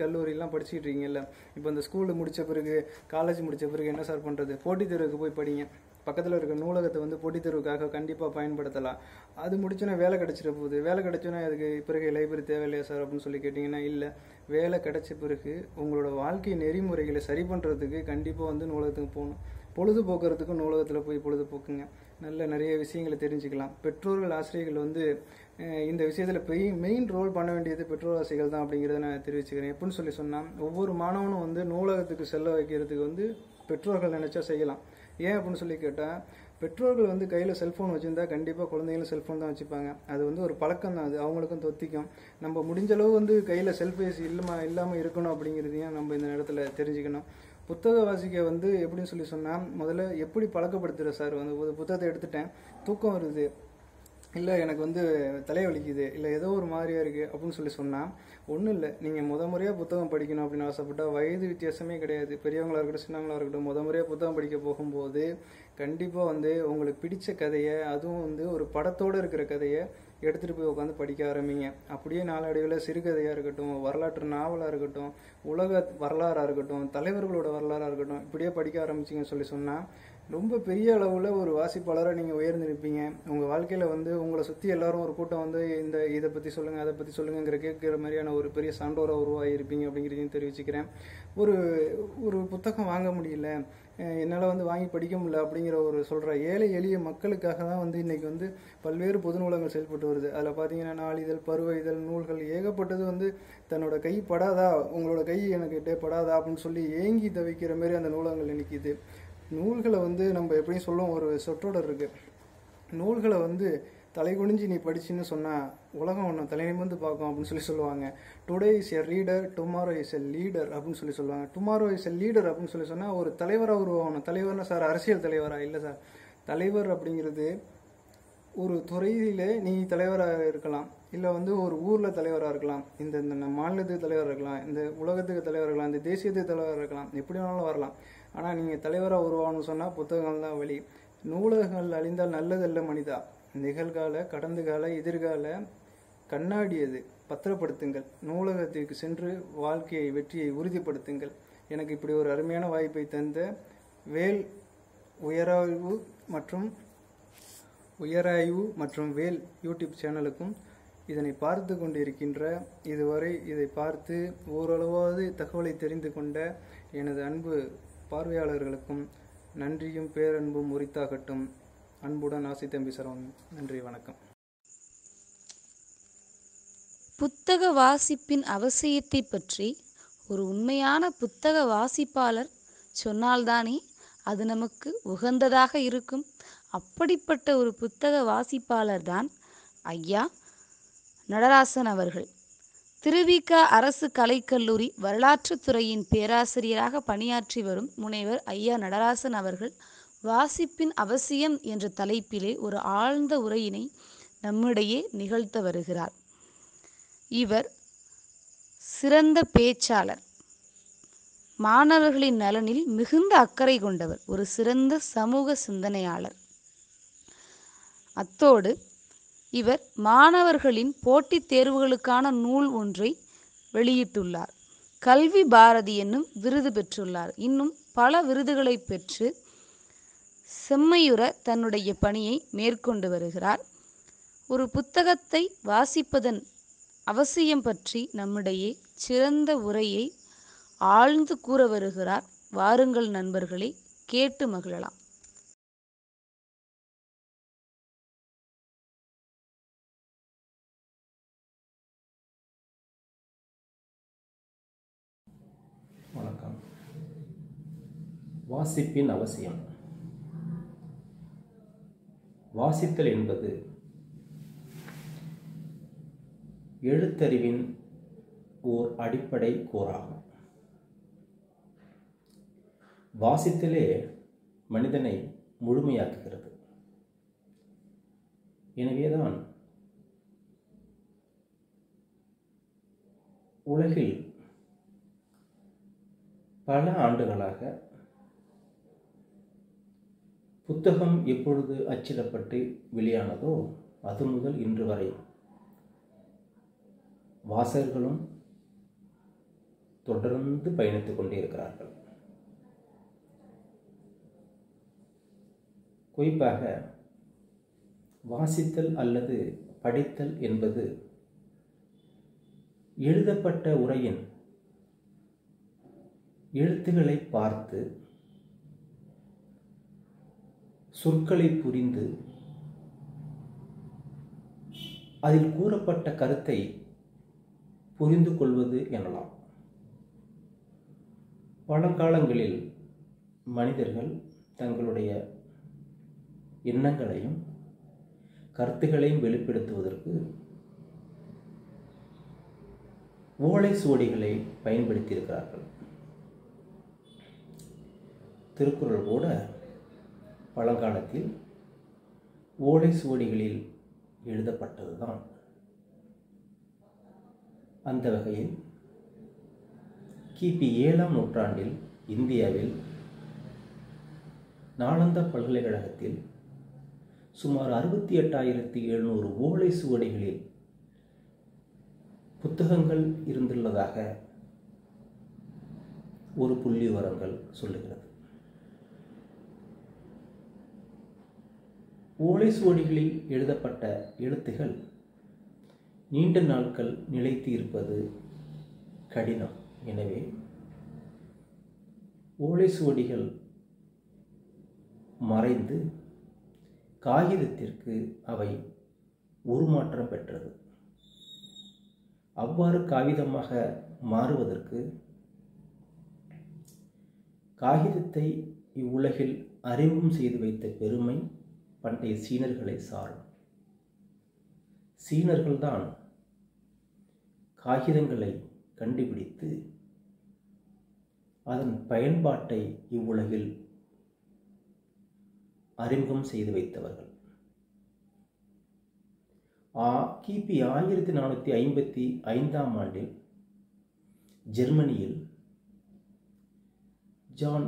கல்லூரியெல்லாம் படிச்சுக்கிட்டு இருக்கீங்கல்ல, இப்போ இந்த ஸ்கூலு முடித்த பிறகு காலேஜ் முடித்த பிறகு என்ன சார் பண்ணுறது, போட்டித் தேர்வுக்கு போய் படிங்க. பக்கத்தில் இருக்கிற நூலகத்தை வந்து போட்டித் தேர்வுக்காக கண்டிப்பாக பயன்படுத்தலாம். அது முடிச்சோன்னா வேலை கிடச்சிட போகுது. வேலை கிடச்சோன்னா அதுக்கு பிறகு லைப்ரரி தேவையில்லையா சார் அப்படின்னு சொல்லி கேட்டிங்கன்னா இல்லை, வேலை கிடைச்ச பிறகு உங்களோட வாழ்க்கை நெறிமுறைகளை சரி பண்ணுறதுக்கு கண்டிப்பாக வந்து நூலகத்துக்கு போகணும். பொழுதுபோக்குறதுக்கும் நூலகத்தில் போய் பொழுதுபோக்குங்க. நிறைய விஷயங்களை தெரிஞ்சுக்கலாம். பெற்றோர்கள் ஆசிரியர்கள் வந்து இந்த விஷயத்தில் மெயின் ரோல் பண்ண வேண்டியது பெற்றோர் ஆசிரியர்கள் தான் அப்படிங்கிறத நான் தெரிவிச்சுக்கிறேன். எப்படின்னு சொல்லி சொன்னால், ஒவ்வொரு மாணவனும் வந்து நூலகத்துக்கு செல்ல வைக்கிறதுக்கு வந்து பெற்றோர்கள் நினச்சா செய்யலாம். ஏன் அப்படின்னு சொல்லி கேட்டால், பெற்றோர்கள் வந்து கையில் செல்ஃபோன் வச்சுருந்தா கண்டிப்பாக குழந்தைங்களும் செல்ஃபோன் தான் வச்சுப்பாங்க. அது வந்து ஒரு பழக்கம் தான், அது அவங்களுக்கும் தொத்திக்கும். நம்ம முடிஞ்சளவு வந்து கையில் செல்ஃபேசி இல்லாமல் இருக்கணும் அப்படிங்கிறதையும் நம்ம இந்த இடத்துல தெரிஞ்சுக்கணும். புத்தக வாசிக்க வந்து எப்படின்னு சொல்லி சொன்னால், முதல்ல எப்படி பழக்கப்படுத்துகிற சார் வந்து ஒரு புத்தகத்தை எடுத்துட்டேன், தூக்கம் வருது, இல்லை எனக்கு வந்து தலைவலிக்குது, இல்லை ஏதோ ஒரு மாதிரியாக இருக்குது அப்படின்னு சொல்லி சொன்னால், ஒன்றும் இல்லை, நீங்கள் முறையாக புத்தகம் படிக்கணும் அப்படின்னு ஆசைப்பட்டால் வயது வித்தியாசமே கிடையாது. பெரியவங்களாக இருக்கட்டும் சின்னவங்களாக இருக்கட்டும், முறையாக புத்தகம் படிக்க போகும்போது கண்டிப்பாக வந்து உங்களுக்கு பிடிச்ச கதையை, அதுவும் வந்து ஒரு படத்தோடு இருக்கிற கதையை எடுத்துகிட்டு போய் உட்காந்து படிக்க ஆரம்பிங்க. அப்படியே நாளடைவில் சிறுகதையாக இருக்கட்டும், வரலாற்று நாவலாக இருக்கட்டும், உலக வரலாறாக இருக்கட்டும், தலைவர்களோட வரலாறாக இருக்கட்டும், இப்படியே படிக்க ஆரம்பிச்சிங்கன்னு சொல்லி சொன்னால் ரொம்ப பெரிய அளவில் ஒரு வாசிப்பாளராக நீங்கள் உயர்ந்து நிற்பீங்க. உங்கள் வாழ்க்கையில் வந்து உங்களை சுற்றி எல்லாரும் ஒரு கூட்டம் வந்து இதை பற்றி சொல்லுங்கள் அதை பற்றி சொல்லுங்கிற கேட்குற மாதிரியான ஒரு பெரிய சான்றோராக உருவாகியிருப்பீங்க அப்படிங்கிறதையும் தெரிவிச்சுக்கிறேன். ஒரு புத்தகம் வாங்க முடியல, என்னால் வந்து வாங்கி படிக்க முடியல அப்படிங்கிற சொல்கிற ஏழை எளிய மக்களுக்காக தான் வந்து இன்றைக்கி வந்து பல்வேறு பொது நூலகங்கள் செயல்பட்டு வருது. அதில் பார்த்தீங்கன்னா நாளிதழ், பருவ இதழ், நூல்கள் ஏகப்பட்டது வந்து தன்னோட கை படாதா, உங்களோட கை எனக்கு படாதா அப்படின்னு சொல்லி ஏங்கி தவிக்கிற மாதிரி அந்த நூலகங்கள் நிற்கிது. நூல்களை வந்து நம்ம எப்படியும் சொல்லுவோம், ஒரு சொற்றொடர் இருக்குது, நூல்களை வந்து தலை குனிஞ்சு நீ படிச்சுன்னு சொன்னால் உலகம் ஒன்று தலை நிமிர்ந்து பார்க்கும் அப்படின்னு சொல்லுவாங்க. Today is a reader, tomorrow is a leader அப்படின்னு சொல்லுவாங்க. டுமாரோ இஸ் எ லீடர் அப்படின்னு சொன்னால் ஒரு தலைவராக உருவாகணும். தலைவர்னா சார் அரசியல் தலைவராக இல்லை சார். தலைவர் அப்படிங்கிறது ஒரு துறையில் நீ தலைவராக இருக்கலாம், இல்லை வந்து ஒரு ஊரில் தலைவராக இருக்கலாம், இந்த மாநிலத்துக்கு தலைவராக இருக்கலாம், இந்த உலகத்துக்கு தலைவராக இருக்கலாம், இந்த தேசியத்துக்கு தலைவராக இருக்கலாம், எப்படி வேணாலும் வரலாம். ஆனால் நீங்கள் தலைவராக உருவாகணும்னு சொன்னால் புத்தகங்கள் தான் வழி. நூலகங்கள் அழிந்தால் நல்லதல்ல மனிதா. நிகழ்கால, கடந்த கால, எதிர்கால கண்ணாடி அது, பத்திரப்படுத்துங்கள். நூலகத்திற்கு சென்று வாழ்க்கையை, வெற்றியை உறுதிப்படுத்துங்கள். எனக்கு இப்படி ஒரு அருமையான வாய்ப்பை தந்த வேல் உயராய்வு மற்றும் வேல் யூடியூப் சேனலுக்கும், இதனை பார்த்து கொண்டிருக்கின்ற, இதுவரை இதை பார்த்து ஓரளவாவது தகவலை தெரிந்து கொண்ட எனது அன்பு பார்வையாளர்களுக்கும் நன்றியும் பேரன்பும் உரித்தாகட்டும். அன்புடன் ஆசி தம்பி சரவணன். நன்றி, வணக்கம். புத்தக வாசிப்பின் அவசியத்தை பற்றி ஒரு உண்மையான புத்தக வாசிப்பாளர் சொன்னால்தானே அது நமக்கு உகந்ததாக இருக்கும். அப்படிப்பட்ட ஒரு புத்தக வாசிப்பாளர் தான் ஐயா நடராசன் அவர்கள். திருவிக அரசு கலைக்கல்லூரி வரலாற்றுத்துறையின் பேராசிரியராக பணியாற்றி வரும் முனைவர் ஐயா நடராசன் அவர்கள் வாசிப்பின் அவசியம் என்ற தலைப்பிலே ஒரு ஆழ்ந்த உரையினை நம்மிடையே நிகழ்த்த வருகிறார். இவர் சிறந்த பேச்சாளர், மாணவர்களின் நலனில் மிகுந்த அக்கறை கொண்டவர், ஒரு சிறந்த சமூக சிந்தனையாளர். அத்தோடு இவர் மாணவர்களின் போட்டித் தேர்வுகளுக்கான நூல் ஒன்றை வெளியிட்டுள்ளார். கல்வி பாரதி என்னும் விருது பெற்றுள்ளார். இன்னும் பல விருதுகளை பெற்று செம்மையுற தன்னுடைய பணியை மேற்கொண்டு வருகிறார். ஒரு புத்தகத்தை வாசிப்பதன் அவசியம் பற்றி நம்மிடையே சிறந்த உரையை ஆழ்ந்து கூற வருகிறார். வாருங்கள் நண்பர்களே, கேட்டு மகிழலாம். வணக்கம். வாசிப்பின் அவசியம். வாசித்தல் என்பது எழுத்தறிவின் ஓர் அடிப்படை கூறாகும். வாசித்தலே மனிதனை முழுமையாக்குகிறது. எனவேதான் உலகில் பல ஆண்டுகளாக புத்தகம் எப்பொழுது அச்சிடப்பட்டு வெளியானதோ அது முதல் இன்று வரை வாசகர்களும் தொடர்ந்து பயணித்துக் கொண்டே இருக்கிறார்கள். குறிப்பாக வாசித்தல் அல்லது படித்தல் என்பது எழுதப்பட்ட உரையின் எழுத்துக்களை பார்த்து சொற்களை புரிந்து அதில் கூறப்பட்ட கருத்தை புரிந்து கொள்வது எனலாம். பழங்காலங்களில் மனிதர்கள் தங்களுடைய எண்ணங்களையும் கருத்துக்களையும் வெளிப்படுத்துவதற்கு ஓலை சுவடிகளை பயன்படுத்தியிருக்கிறார்கள். திருக்குறள் கூட பழங்காலத்தில் ஓலை சுவடிகளில் எழுதப்பட்டதுதான். அந்த வகையில் கிபி 7ஆம் நூற்றாண்டில் இந்தியாவில் நாளந்தா பல்கலைக்கழகத்தில் சுமார் 68,700 ஓலை சுவடிகளில் புத்தகங்கள் இருந்துள்ளதாக ஒரு புள்ளி விவரங்கள் சொல்லுகிறது. ஓலை சுவடிகளில் எழுதப்பட்ட எழுத்துகள் நீண்ட நாட்கள் நிலைத்து இருப்பது கடினம். எனவே ஓலை சுவடிகள் மறைந்து காகிதத்திற்கு அவை உருமாற்றம் பெற்றது. அவ்வாறு காகிதமாக மாறுவதற்கு காகிதத்தை இவ்வுலகில் அறிமுகம் செய்து வைத்த பெருமை பண்டைய சீனர்களை சாரும். சீனர்கள்தான் காகிதங்களை கண்டுபிடித்து அதன் பயன்பாட்டை இவ்வுலகில் அறிமுகம் செய்து வைத்தவர்கள். கிபி 1455ஆம் ஆண்டில் ஜெர்மனியில் ஜான்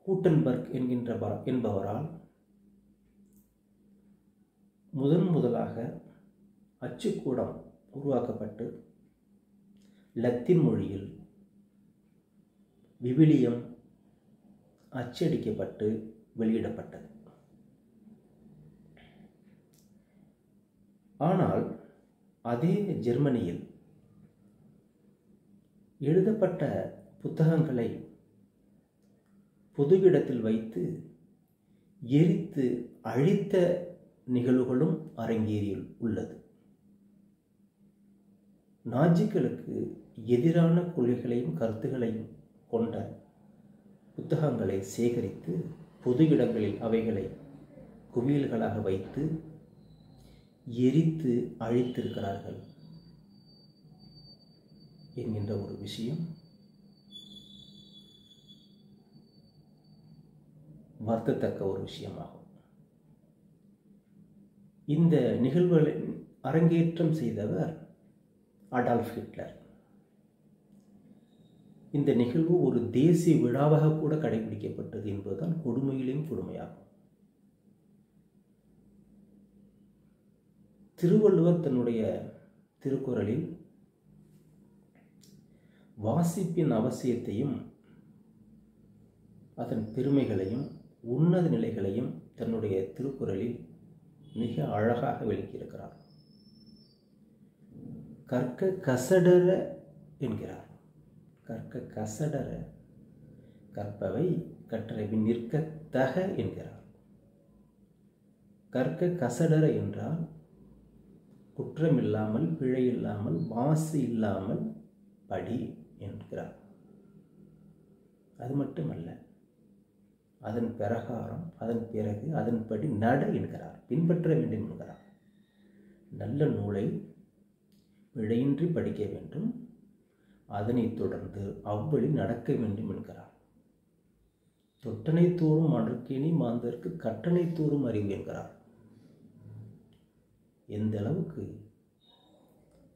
கூட்டன்பர்க் என்பவரால் முதலாக அச்சுக்கூடம் உருவாக்கப்பட்டு லத்தீன் மொழியில் விவிலியம் அச்சடிக்கப்பட்டு வெளியிடப்பட்டது. ஆனால் அதே ஜெர்மனியில் எழுதப்பட்ட புத்தகங்களை பொது இடத்தில் வைத்து எரித்து அழித்த நிகழ்வுகளும் அரங்கேறி உள்ளது. நாஜிக்களுக்கு எதிரான கொள்கைகளையும் கருத்துக்களையும் கொண்ட புத்தகங்களை சேகரித்து பொது இடங்களில் அவைகளை குவியல்களாக வைத்து எரித்து அழித்திருக்கிறார்கள் என்கின்ற ஒரு விஷயம் வருத்தத்தக்க ஒரு விஷயமாகும். இந்த நிகழ்வுகளை அரங்கேற்றம் செய்தவர் அடால்ஃப் ஹிட்லர். இந்த நிகழ்வு ஒரு தேசிய விழாவாக கூட கடைபிடிக்கப்பட்டது என்பதுதான் கொடுமையிலும் கொடுமையாகும். திருவள்ளுவர் தன்னுடைய திருக்குறளில் வாசிப்பின் அவசியத்தையும் அதன் பெருமைகளையும் உன்னத நிலைகளையும் தன்னுடைய திருக்குறளில் மிக அழகாக விளக்கியிருக்கிறார். கற்க கசடர என்கிறார். கற்க கசடர, கற்பவை கற்றபின் நிற்கத்தக என்கிறார். கற்க கசடர என்றால் குற்றமில்லாமல், பிழை இல்லாமல், மாசு இல்லாமல் படி என்கிறார். அது மட்டுமல்ல, அதன் பிரகாரம், அதன் பிறகு அதன்படி நட என்கிறார். பின்பற்ற வேண்டும் என்கிறார். நல்ல நூலை பிழையின்றி படிக்க வேண்டும், அதனைத் தொடர்ந்து அவ்வழி நடக்க வேண்டும் என்கிறார். தொட்டனை தூறும் அழுக்கினி மாந்தருக்கு கட்டணை தூறும் அறிவு என்கிறார். எந்த அளவுக்கு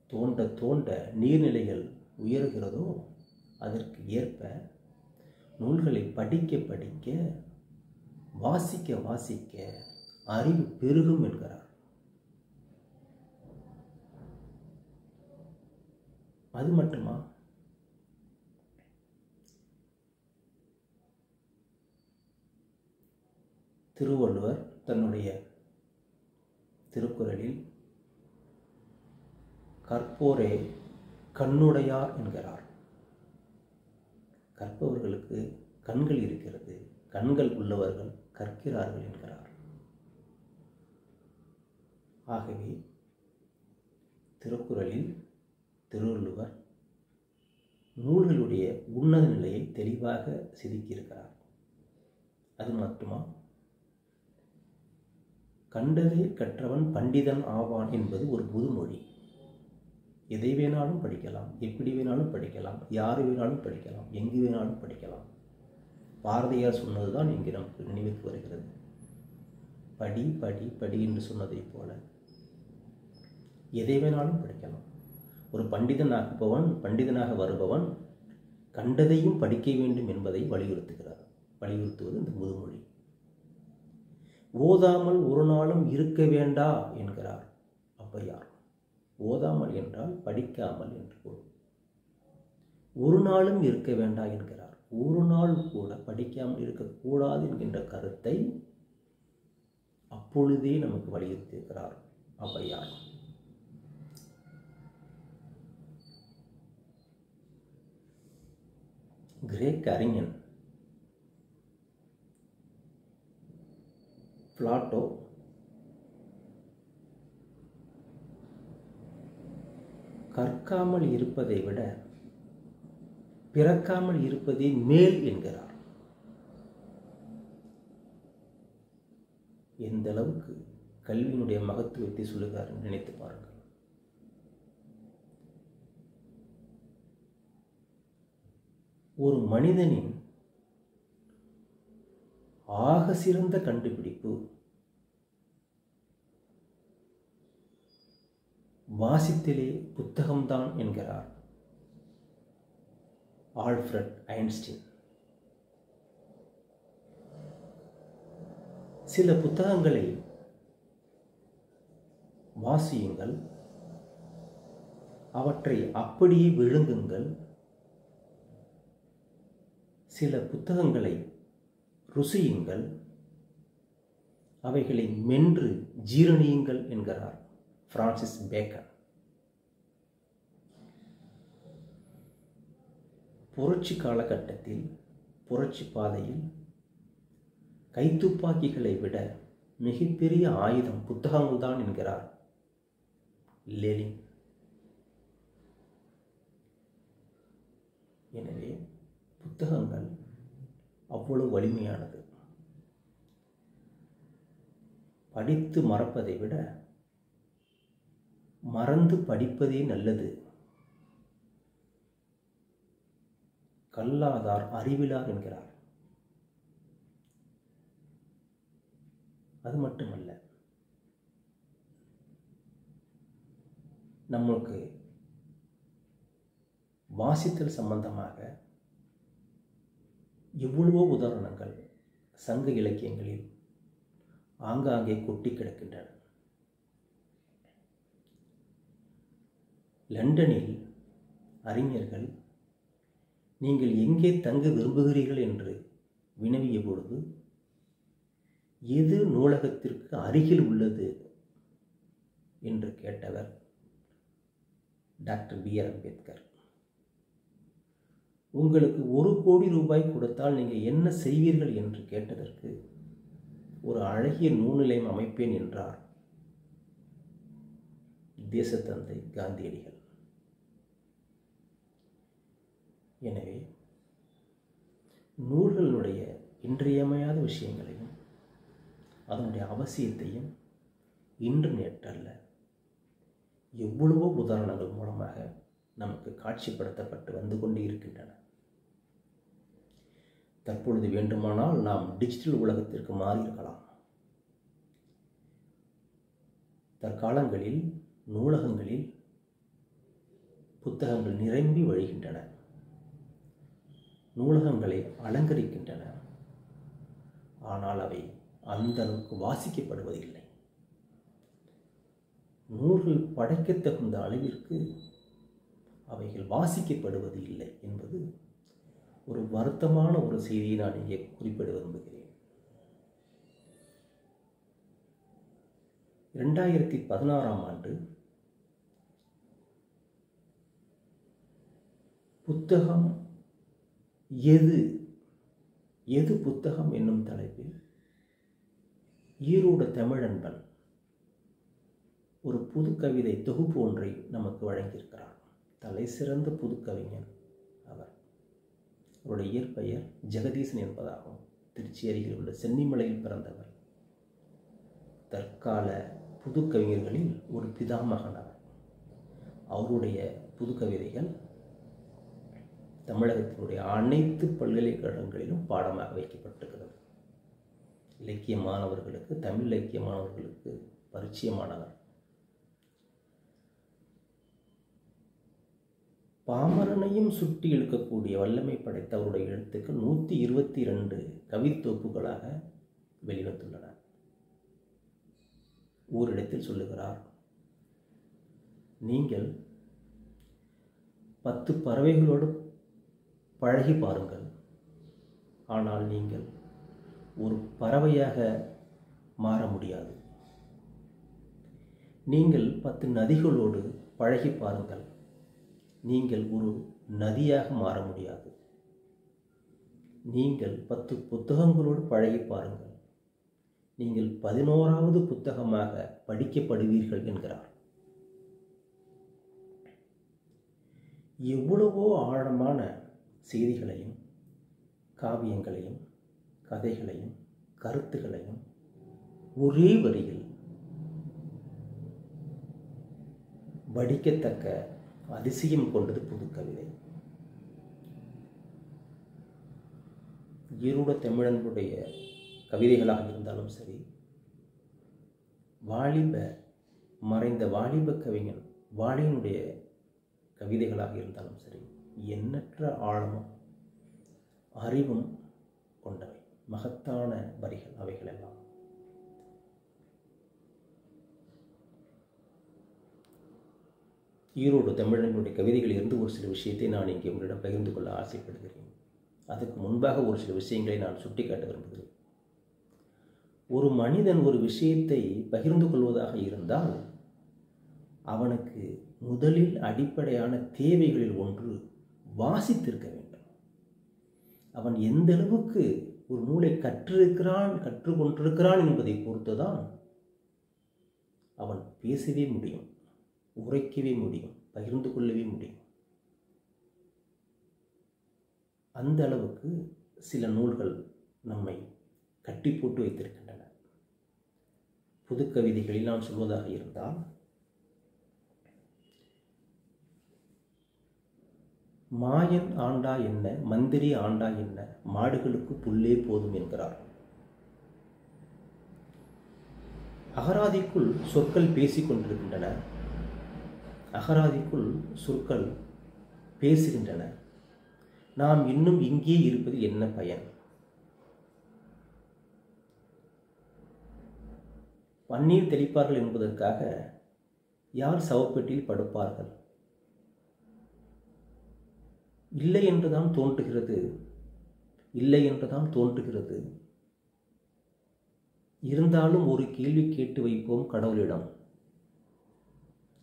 தோண்ட தோண்ட நீர்நிலைகள் உயர்கிறதோ அதற்கு ஏற்ப நூல்களை படிக்க படிக்க, வாசிக்க வாசிக்க அறிவு பெருகும் என்கிறார். அது மட்டுமா, திருவள்ளுவர் தன்னுடைய திருக்குறளில் கற்போரே கண்ணுடையார் என்கிறார். கற்பவர்களுக்கு கண்கள் இருக்கிறது, கண்கள் உள்ளவர்கள் கற்கிறார்கள் என்கிறார். ஆகவே திருக்குறளில் திருவள்ளுவர் நூல்களுடைய உன்னத நிலையை தெளிவாக செதுக்கியிருக்கிறார். அது மட்டுமா, கண்டதை கற்றவன் பண்டிதன் ஆவான் என்பது ஒரு புதுமொழி. எதை வேணாலும் படிக்கலாம், எப்படி வேணாலும் படிக்கலாம், யார் வேணாலும் படிக்கலாம், எங்கு வேணாலும் படிக்கலாம். பாரதியார் சொன்னதுதான் இங்கே நமக்கு நினைவுக்கு வருகிறது. படி படி படி என்று சொன்னதைப் போல எதை வேணாலும் படிக்கலாம். ஒரு பண்டிதனாக வருபவன் கண்டதையும் படிக்க வேண்டும் என்பதை வலியுறுத்துவது இந்த முதுமொழி. ஓதாமல் ஒரு நாளும் இருக்க வேண்டா என்கிறார் ஔவையார். ஓதாமல் என்றால் படிக்காமல் என்று பொருள். ஒரு நாளும் இருக்க வேண்டா என்கிறார். ஒரு நாள் கூட படிக்காமல் இருக்கக்கூடாது என்கின்ற கருத்தை அப்பொழுதே நமக்கு வலியுறுத்தியிருக்கிறார் ஔவையார். கிரேக்க அறிஞன் பிளாட்டோ கற்காமல் இருப்பதை விட பிறக்காமல் இருப்பதே மேல் என்கிறார். எந்த அளவுக்கு கல்வியினுடைய மகத்துவத்தை சொல்லுகிறார் நினைத்து பாருங்கள். ஒரு மனிதனின் ஆக சிறந்த கண்டுபிடிப்பு வாசித்தலே புத்தகம்தான் என்கிறார் ஆல்ஃபிரட் ஐன்ஸ்டீன். சில புத்தகங்களை வாசியுங்கள், அவற்றை அப்படியே விழுங்குங்கள். சில புத்தகங்களை ருசியுங்கள், அவைகளை மென்று ஜீரணியுங்கள் என்கிறார் பிரான்சிஸ் பேக்கன். புரட்சி காலகட்டத்தில், புரட்சி பாதையில் கைத்துப்பாக்கிகளை விட மிகப்பெரிய ஆயுதம் புத்தகங்கள் தான் என்கிறார் லெனின். எனவே புத்தகங்கள் அவ்வளவு வலிமையானது. படித்து மறப்பதை விட மறந்து படிப்பதே நல்லது. கல்லாதார் அறிவிலார் என்கிறார். அது மட்டுமல்ல, நமக்கு வாசித்தல் சம்பந்தமாக எவ்வளவோ உதாரணங்கள் சங்க இலக்கியங்களில் ஆங்காங்கே கொட்டி கிடக்கின்றன. லண்டனில் அறிஞர்கள் நீங்கள் எங்கே தங்க விரும்புகிறீர்கள் என்று வினவிய பொழுது எது நூலகத்திற்கு அருகில் உள்ளது என்று கேட்டவர் டாக்டர் பி.ஆர். அம்பேத்கர். உங்களுக்கு 1 கோடி ரூபாய் கொடுத்தால் நீங்கள் என்ன செய்வீர்கள் என்று கேட்டதற்கு ஒரு அழகிய நூல் நிலையம் அமைப்பேன் என்றார் தேசத்தந்தை காந்தியடிகள். எனவே நூல்களினுடைய இன்றியமையாத விஷயங்களையும் அதனுடைய அவசியத்தையும் இன்று நேற்றல்ல எவ்வளவோ உதாரணங்கள் மூலமாக நமக்கு காட்சிப்படுத்தப்பட்டு வந்து கொண்டே இருக்கின்றன. தற்பொழுது வேண்டுமானால் நாம் டிஜிட்டல் உலகத்திற்கு மாறியிருக்கலாம். தற்காலங்களில் நூலகங்களில் புத்தகங்கள் நிரம்பி வழிகின்றன, நூலகங்களை அலங்கரிக்கின்றன. ஆனால் அவை அந்த அளவுக்கு வாசிக்கப்படுவதில்லை. நூல்கள் படைக்க தகுந்த அளவிற்கு அவைகள் வாசிக்கப்படுவது இல்லை என்பது ஒரு வருத்தமான ஒரு செய்தியை நான் இங்கே குறிப்பிட விரும்புகிறேன். 2016ஆம் ஆண்டு புத்தகம் எது எது புத்தகம் என்னும் தலைப்பில் ஈரோடு தமிழன்பன் ஒரு புது கவிதை தொகுப்பு ஒன்றை நமக்கு வழங்கியிருக்கிறார். தலை சிறந்த புதுக்கவிஞன் அவர். அவருடைய இயற்பெயர் ஜெகதீசன் என்பதாகும். திருச்சி அருகில் உள்ள சென்னிமலையில் பிறந்தவர். தற்கால புதுக்கவிஞர்களில் ஒரு பிதாமகன் அவர். அவருடைய புது கவிதைகள் தமிழகத்தினுடைய அனைத்து பல்கலைக்கழகங்களிலும் பாடமாக வைக்கப்பட்டிருக்கிறது. இலக்கிய மாணவர்களுக்கு, தமிழ் இலக்கிய மாணவர்களுக்கு பரிச்சயமானவர். பாமரனையும் சுட்டி இழுக்கக்கூடிய வல்லமை படைத்த அவருடைய எழுத்துக்கள் 122 கவித்தொகுப்புகளாக வெளிவந்துள்ளன. ஓரிடத்தில் சொல்லுகிறார், நீங்கள் 10 பறவைகளோடு பழகி பாருங்கள், ஆனால் நீங்கள் ஒரு பறவையாக மாற முடியாது. நீங்கள் 10 நதிகளோடு பழகி பாருங்கள், நீங்கள் ஒரு நதியாக மாற முடியாது. நீங்கள் 10 புத்தகங்களோடு பழகி பாருங்கள், நீங்கள் 11வது புத்தகமாக படிக்கப்படுவீர்கள் என்கிறார். எவ்வளவோ ஆழமான செய்திகளையும் காவியங்களையும் கதைகளையும் கருத்துகளையும் ஒரே வரியில் படிக்கத்தக்க அதிசயம் கொண்டது புதுக்கவிதை. ஈரோடு தமிழனுடைய கவிதைகளாக இருந்தாலும் சரி, மறைந்த வாலிப கவிஞன் வாலியினுடைய கவிதைகளாக இருந்தாலும் சரி, எண்ணற்ற ஆழமும் அறிவும் கொண்டவை, மகத்தான வரிகள் அவைகளெல்லாம். ஈரோடு தமிழனுடைய கவிதைகளில் இருந்து ஒரு சில விஷயத்தை நான் இங்கே உங்களிடம் பகிர்ந்து கொள்ள ஆசைப்படுகிறேன். அதுக்கு முன்பாக ஒரு சில விஷயங்களை நான் சுட்டிக்காட்ட விரும்புகிறேன். ஒரு மனிதன் ஒரு விஷயத்தை பகிர்ந்து கொள்வதாக இருந்தால் அவனுக்கு முதலில் அடிப்படையான தேவைகளில் ஒன்று வாசித்திருக்க வேண்டும். அவன் எந்த அளவுக்கு ஒரு நூலை கற்றுக்கொண்டிருக்கிறான் என்பதை பொறுத்துதான் அவன் பேசவே முடியும், உரைக்கவே முடியும், பகிர்ந்து கொள்ளவே முடியும். அந்த அளவுக்கு சில நூல்கள் நம்மை கட்டி போட்டு வைத்திருக்கின்றன. புதுக்கவிதைகளில் நான் சொல்வதாக இருந்தால், மாயன் ஆண்டா என்ன, மந்திரி ஆண்டா என்ன, மாடுகளுக்கு புல்லே போதும் என்கிறார். அகராதிக்குள் சொற்கள் பேசிக் கொண்டிருக்கின்றன, அகராதிக்குள் சொற்கள் பேசுகின்றன. நாம் இன்னும் இங்கே இருப்பது என்ன பயன்? பன்னீர் தெளிப்பார்கள் என்பதற்காக யார் சவப்பெட்டியில் படுப்பார்கள்? இல்லை என்றுதான் தோன்றுகிறது, இல்லை என்றுதான் தோன்றுகிறது. இருந்தாலும் ஒரு கேள்வி கேட்டு வைப்போம் கடவுளிடம்.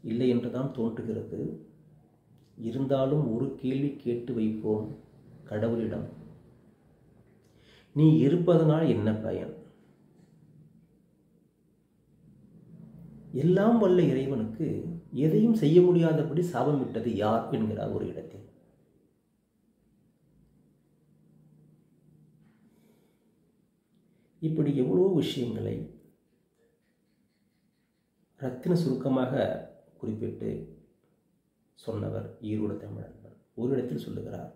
இல்லை என்றுதான் தோன்றுகிறது, இருந்தாலும் ஒரு கேள்வி கேட்டு வைப்போம் கடவுளிடம். நீ இருப்பதனால் என்ன பயன்? எல்லாம் வல்ல இறைவனுக்கு எதையும் செய்ய முடியாதபடி சாபமிட்டது யார் என்கிறார் ஒரு இடத்தில். இப்படி எவ்வளோ விஷயங்களை ரத்தின சுருக்கமாக குறிப்பிட்டு சொன்னவர் ஈரோடு தமிழன்பன். ஒரு இடத்தில் சொல்லுகிறார்,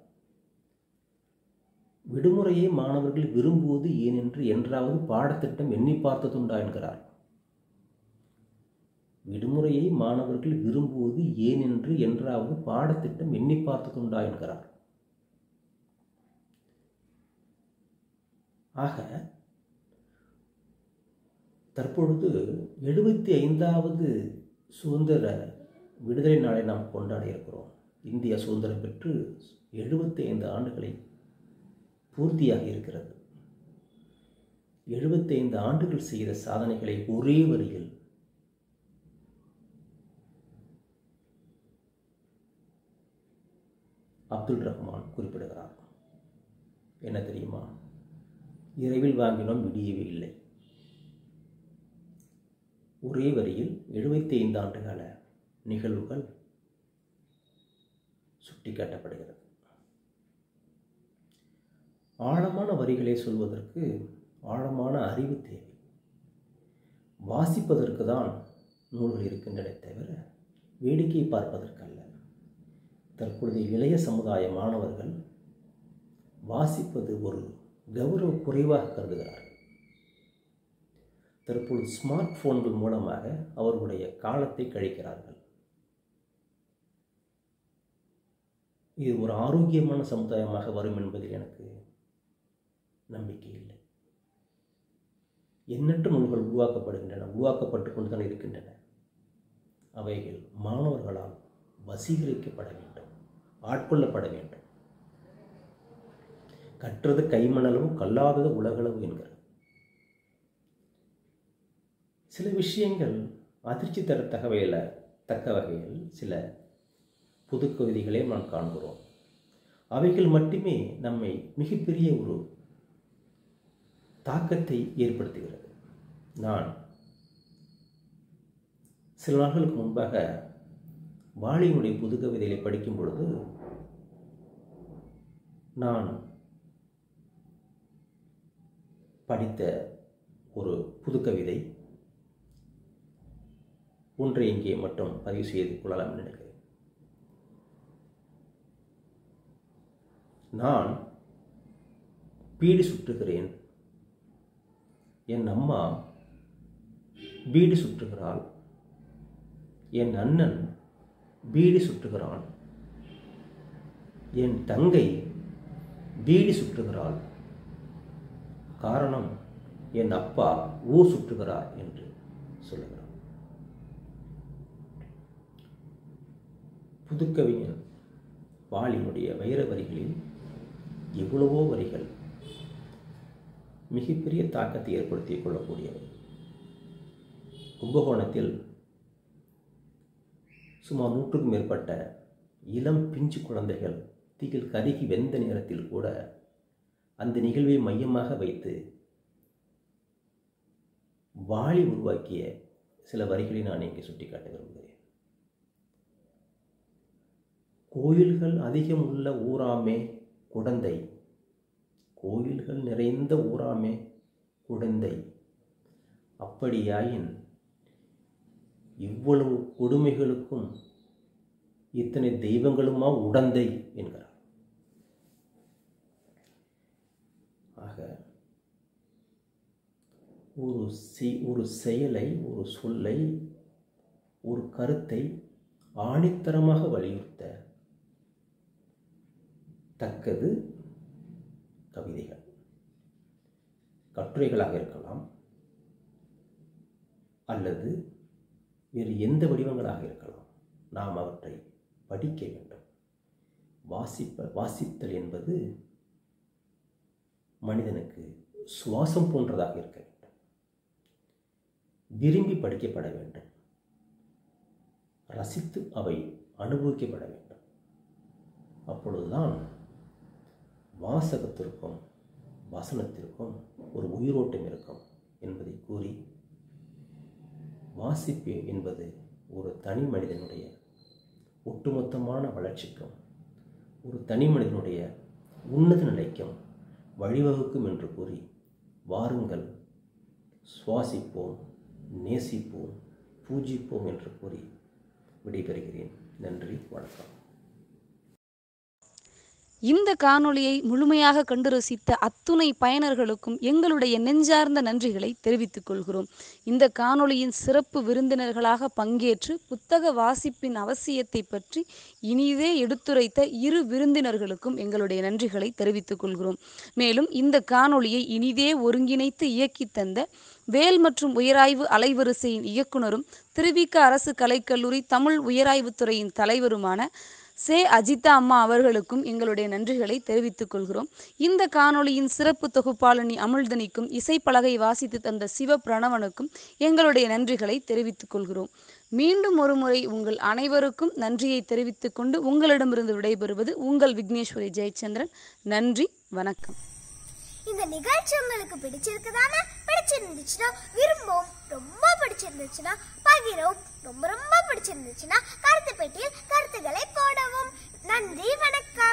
விடுமுறையை மாணவர்கள் விரும்புவது ஏன் என்று என்றாவது பாடத்திட்டம் எண்ணி பார்த்ததுண்டா என்கிறார். விடுமுறையை மாணவர்கள் விரும்புவது ஏன் என்று என்றாவது பாடத்திட்டம் எண்ணி பார்த்ததுண்டா என்கிறார். ஆக தற்பொழுது 75வது சுதந்திர விடுதலை நாளை நாம் கொண்டாட இருக்கிறோம். இந்தியா சுதந்திரம் பெற்று 75 ஆண்டுகளை பூர்த்தியாக இருக்கிறது. 75 ஆண்டுகள் செய்த சாதனைகளை ஒரே வரியில் அப்துல் ரஹ்மான் குறிப்பிடுகிறார். என்ன தெரியுமா? இரவில் வாங்கினோம், விடியவே இல்லை. ஒரே வரியில் 75 ஆண்டுகால நிகழ்வுகள் சுட்டிக்காட்டப்படுகிறது. ஆழமான வரிகளை சொல்வதற்கு ஆழமான அறிவு தேவை. வாசிப்பதற்கு தான் நூல்கள் இருக்கின்றன தவிர வேடிக்கை பார்ப்பதற்கல்ல. தற்பொழுது இளைய சமுதாய மாணவர்கள் வாசிப்பது ஒரு கௌரவ குறைவாக கருதுகிறார்கள். தற்பொழுது ஸ்மார்ட் போன்கள் மூலமாக அவர்களுடைய காலத்தை கழிக்கிறார்கள். இது ஒரு ஆரோக்கியமான சமுதாயமாக வரும் என்பதில் எனக்கு நம்பிக்கை இல்லை. எண்ணற்ற நூல்கள் உருவாக்கப்படுகின்றன, உருவாக்கப்பட்டு கொண்டு தான் இருக்கின்றன. அவைகள் மாணவர்களால் வசீகரிக்கப்பட வேண்டும், ஆட்கொள்ளப்பட வேண்டும். கற்றது கைமணளவு, கல்லாதது உலகளவு என்கிறார். சில விஷயங்கள் அதிர்ச்சி தரத்தக்க வகையில் சில புது கவிதைகளை நாம் காண்கிறோம். அவைகள் மட்டுமே நம்மை மிகப்பெரிய ஒரு தாக்கத்தை ஏற்படுத்துகிறது. நான் சில நாட்களுக்கு முன்பாக வாலியினுடைய புது கவிதைகளை படிக்கும் பொழுது நான் படித்த ஒரு புது கவிதை ஒன்றை இங்கே மட்டும் பதிவு செய்து கொள்ளலாம் நினைக்கிறேன். நான் பீடி சுற்றுகிறேன், என் அம்மா பீடி சுற்றுகிறாள், என் அண்ணன் பீடி சுற்றுகிறான், என் தங்கை பீடி சுற்றுகிறாள். காரணம், என் அப்பா ஊர் சுற்றுகிறார் என்று சொல்லுகிறார். புதுக்கவிஞன் வாலியினுடைய வைர வரிகளில் எவ்வளவோ வரிகள் மிகப்பெரிய தாக்கத்தை ஏற்படுத்திக் கொள்ளக்கூடியவை. கும்பகோணத்தில் சுமார் 100க்கும் மேற்பட்ட இளம் பிஞ்சு குழந்தைகள் தீயில் கருகி வெந்த நேரத்தில் கூட அந்த நிகழ்வை மையமாக வைத்து வாலி உருவாக்கிய சில வரிகளை நான் இங்கே சுட்டிக்காட்ட விரும்புகிறேன். கோயில்கள் அதிகம் உள்ள ஊராமே குடந்தை, கோயில்கள் நிறைந்த ஊராமே குடந்தை, அப்படியாயின் இவ்வளவு கொடுமைகளுக்கும் இத்தனை தெய்வங்களுமா உடந்தை என்கிறார். ஆக ஒரு செயலை, ஒரு சொல்லை, ஒரு கருத்தை ஆணித்தரமாக வலியுறுத்த தக்கது கவிதைகள். கட்டுரைகளாக இருக்கலாம் அல்லது வேறு எந்த வடிவங்களாக இருக்கலாம். நாம் அவற்றை படிக்க வேண்டும். வாசித்தல் என்பது மனிதனுக்கு சுவாசம் போன்றதாக இருக்க வேண்டும். விரும்பி படிக்கப்பட வேண்டும். ரசித்து அவை அனுபவிக்கப்பட வேண்டும். அப்பொழுதுதான் வாசகத்திற்கும் வசனத்திற்கும் ஒரு உயிரோட்டம் இருக்கும் என்பதை கூறி, வாசிப்பு என்பது ஒரு தனி மனிதனுடைய ஒட்டுமொத்தமான வளர்ச்சிக்கும் ஒரு தனி மனிதனுடைய உன்னத நிலைக்கும் வழிவகுக்கும் என்று கூறி, வாருங்கள் சுவாசிப்போம், நேசிப்போம், பூஜிப்போம் என்று கூறி விடைபெறுகிறேன். நன்றி, வணக்கம். இந்த காணொளியை முழுமையாக கண்டு ரசித்த அத்துணை பயனர்களுக்கும் எங்களுடைய நெஞ்சார்ந்த நன்றிகளை தெரிவித்துக் கொள்கிறோம். இந்த காணொளியின் சிறப்பு விருந்தினர்களாக பங்கேற்று புத்தக வாசிப்பின் அவசியத்தை பற்றி இனிதே எடுத்துரைத்த இரு விருந்தினர்களுக்கும் எங்களுடைய நன்றிகளை தெரிவித்துக் கொள்கிறோம். மேலும் இந்த காணொளியை இனிதே ஒருங்கிணைத்து இயக்கி தந்த வேல் மற்றும் உயராய்வு அலைவரிசையின் இயக்குனரும் திருவிக அரசு கலைக்கல்லூரி தமிழ் உயராய்வுத்துறையின் தலைவருமான சே அஜிதா அம்மா அவர்களுக்கும் எங்களுடைய நன்றிகளை தெரிவித்துக் கொள்கிறோம். இந்த காணொளியின் சிறப்பு தொகுப்பாளனி அமுல்தனிக்கும் இசைப்பலகை வாசித்து தந்த சிவ பிரணவனுக்கும் எங்களுடைய நன்றிகளை தெரிவித்துக் கொள்கிறோம். மீண்டும் ஒரு முறை உங்கள் அனைவருக்கும் நன்றியை தெரிவித்துக் கொண்டு உங்களிடமிருந்து விடைபெறுவது உங்கள் விக்னேஸ்வரி ஜெயச்சந்திரன். நன்றி, வணக்கம். இந்த நிகழ்ச்சி உங்களுக்கு பிடிச்சிருக்குதானே? பிடிச்சிருந்துச்சுன்னா விரும்பவும், ரொம்ப பிடிச்சிருந்துச்சுன்னா பகிரவும், ரொம்ப ரொம்ப பிடிச்சிருந்துச்சுன்னா கருத்து பெட்டியில் கருத்துக்களை போடவும். நன்றி, வணக்கம்.